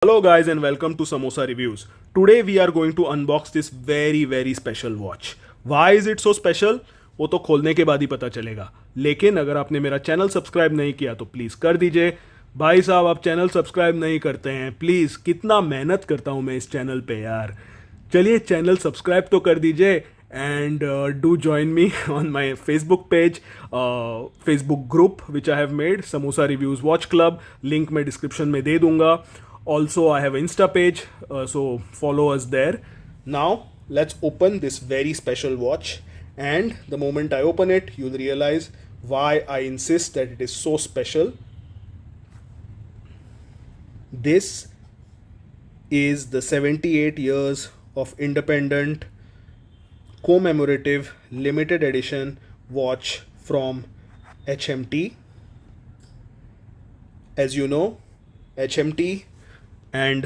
Hello guys and welcome to Samosa Reviews. Today we are going to unbox this very special watch. Why is it so special? वो तो खोलने के बाद ही पता चलेगा. लेकिन अगर आपने मेरा चैनल सब्सक्राइब नहीं किया तो प्लीज़ कर दीजिए. भाई साहब आप चैनल सब्सक्राइब नहीं करते हैं प्लीज़. कितना मेहनत करता हूँ मैं इस चैनल पे यार. चलिए चैनल सब्सक्राइब तो कर दीजिए and do join me on my Facebook page, Facebook group which I have made, Samosa Reviews Watch Club. Link मैं description में दे दूंगा. Also I have Insta page, so follow us there. Now let's open this very special watch, and the moment I open it you'll realize why I insist that it is so special. This is the 78 years of independent commemorative limited edition watch from HMT. As you know, HMT and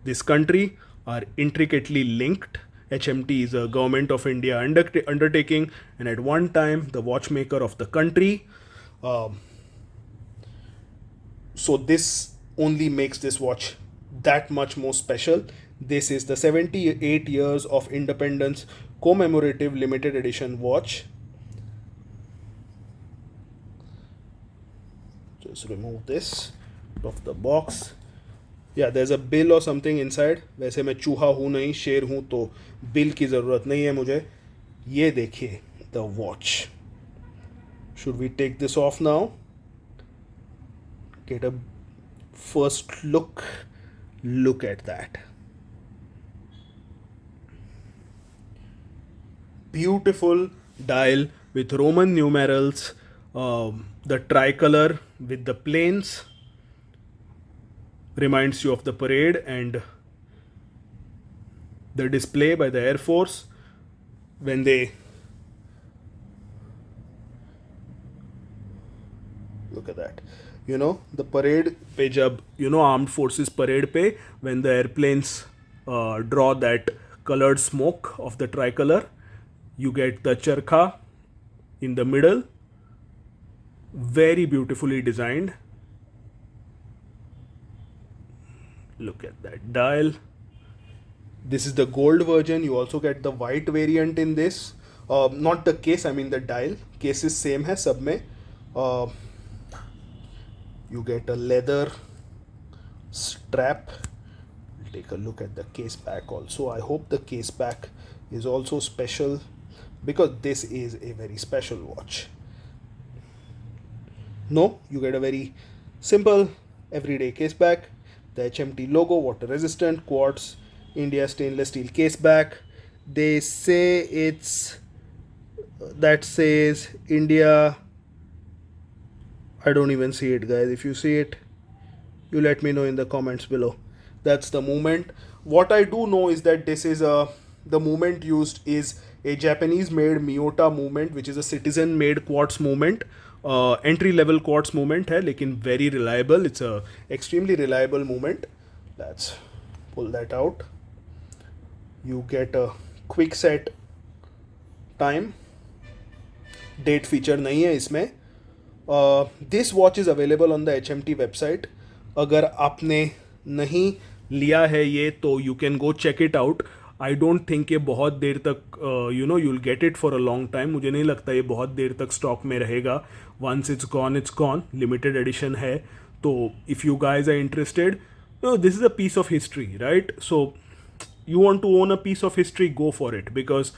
this country are intricately linked. HMT is a government of India undertaking, and at one time the watchmaker of the country. So this only makes this watch that much more special. This is the 78 years of independence commemorative limited edition watch. Just remove this of the box. Yeah, there's a bill or something inside. वैसे मैं चूहा हूँ नहीं, शेर हूँ, तो bill की ज़रूरत नहीं है मुझे. ये देखिए the watch. Should we take this off now? Get a first look. Look at that. Beautiful dial with Roman numerals, the tricolor with the planes reminds you of the parade, and the display by the Air Force when they look at that. The parade पे जब armed forces parade पे when the airplanes draw that colored smoke of the tricolor, you get the charkha in the middle. Very beautifully designed. Look at that dial. This is the gold version. You also get the white variant in this. Not the case, I mean the dial. Case is same है सब में. You get a leather strap. Take a look at the case back also. I hope the case back is also special, because this is a very special watch. No, you get a very simple everyday case back. The HMT logo, water resistant, quartz, India stainless steel case back. They say that says India. I don't even see it, guys. If you see it, you let me know in the comments below. That's the movement. What I do know is that this is the movement used is a Japanese made Miyota movement, which is a citizen made quartz movement. Entry level quartz movement है, लेकिन very reliable. It's a extremely reliable movement. Let's pull that out. You get a quick set time. Date feature नहीं है इसमें. This watch is available on the HMT website. अगर आपने नहीं लिया है ये तो you can go check it out. I don't think ये बहुत देर तक you'll get it for a long time. मुझे नहीं लगता ये बहुत देर तक स्टॉक में रहेगा. Once it's gone. Limited edition है. तो if you guys are interested, this is a piece of history, right? So you want to own a piece of history, go for it, because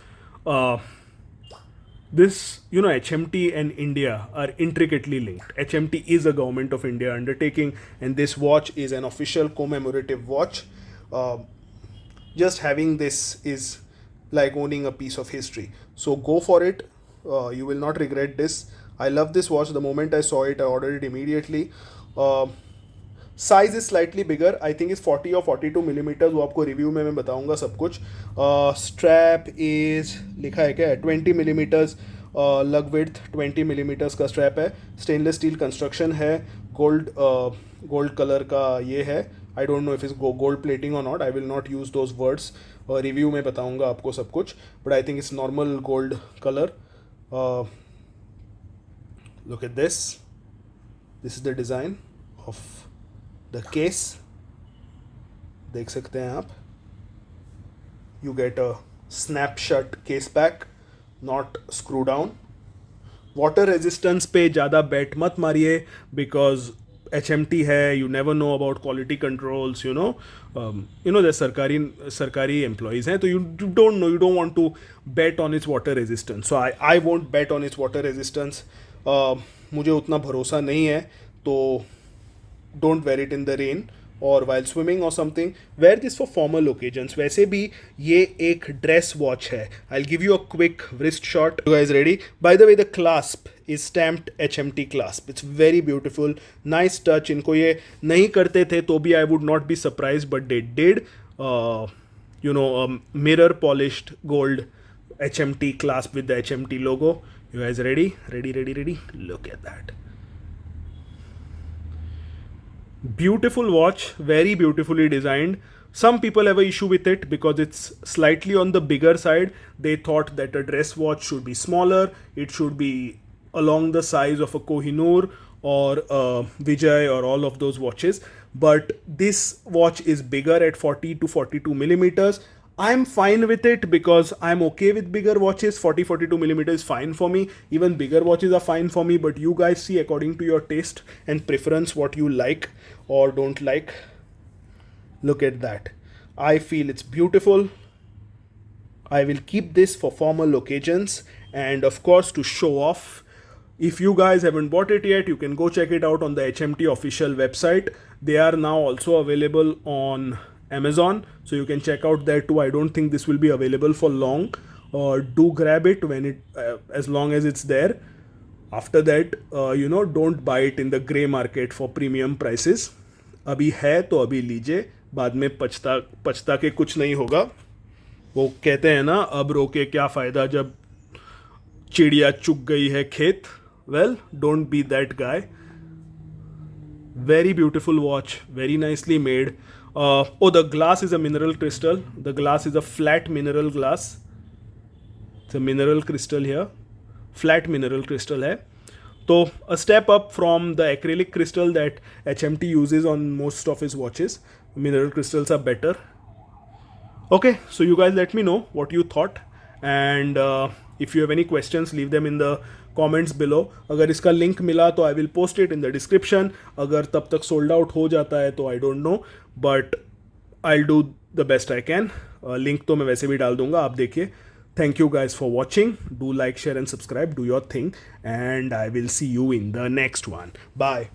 this, HMT and India are intricately linked. HMT is a government of India undertaking, and this watch is an official commemorative watch. Just having this is like owning a piece of history. So go for it. You will not regret this. I love this watch. The moment I saw it, I ordered it immediately. Size is slightly bigger. I think it's 40 or 42 millimeters. वो आपको review में मैं बताऊंगा सब कुछ. Strap is लिखा है क्या, 20 millimeters लग विड्थ, 20 millimeters का स्ट्रैप है. स्टेनलेस स्टील कंस्ट्रक्शन है. गोल्ड कलर का ये है. I don't know if it's gold plating or not. I will not use those words. Review में बताऊंगा आपको सब कुछ. But I think it's normal gold color. Look at this. This is the design of the case. देख सकते हैं आप. You get a snap shut case back, not screw down. Water resistance पे ज़्यादा बेट मत मारिए बिकॉज एच एम टी है. You never know about quality controls. The सरकारी एम्प्लॉयज़ हैं, तो you don't know, you don't want to bet on its water resistance. So I won't bet on its water resistance. मुझे उतना भरोसा नहीं है, तो don't wear it in the rain or while swimming or something. Wear this for formal occasions. वैसे भी ये एक ड्रेस वॉच है. I'll give you a quick wrist shot. You guys ready? By the way, the clasp is stamped HMT clasp. It's very beautiful. Nice touch. इनको ये नहीं करते थे तो भी I would not be surprised, but they did. Mirror polished gold HMT clasp with the HMT logo. You guys ready? Ready? Look at that. Beautiful watch, very beautifully designed. Some people have an issue with it because it's slightly on the bigger side. They thought that a dress watch should be smaller. It should be along the size of a Kohinoor or a Vijay or all of those watches. But this watch is bigger at 40 to 42 millimeters. I'm fine with it because I'm okay with bigger watches. 40-42 millimeters is fine for me. Even bigger watches are fine for me. But you guys see according to your taste and preference what you like or don't like. Look at that. I feel it's beautiful. I will keep this for formal occasions and of course to show off. If you guys haven't bought it yet, you can go check it out on the HMT official website. They are now also available on Amazon, so you can check out there too. I don't think this will be available for long. Do grab it when as long as it's there. After that, don't buy it in the grey market for premium prices. अभी है तो अभी लीजिए, बाद में पछता के कुछ नहीं होगा. वो कहते हैं ना, अब रोके क्या फ़ायदा जब चिड़िया चुग गई है खेत. Well, don't be that guy. Very beautiful watch, very nicely made. The glass is a mineral crystal. The glass is a flat mineral glass. It's a mineral crystal here. Flat mineral crystal है. So a step up from the acrylic crystal that HMT uses on most of his watches. Mineral crystals are better. Okay, so you guys let me know what you thought. And if you have any questions, leave them in the comments below. अगर इसका link मिला तो I will post it in the description. अगर तब तक sold out हो जाता है तो I don't know, but I do the best I can. Link तो मैं वैसे भी डाल दूंगा, आप देखिए. Thank you guys for watching. Do like, share and subscribe. Do your thing and I will see you in the next one. Bye.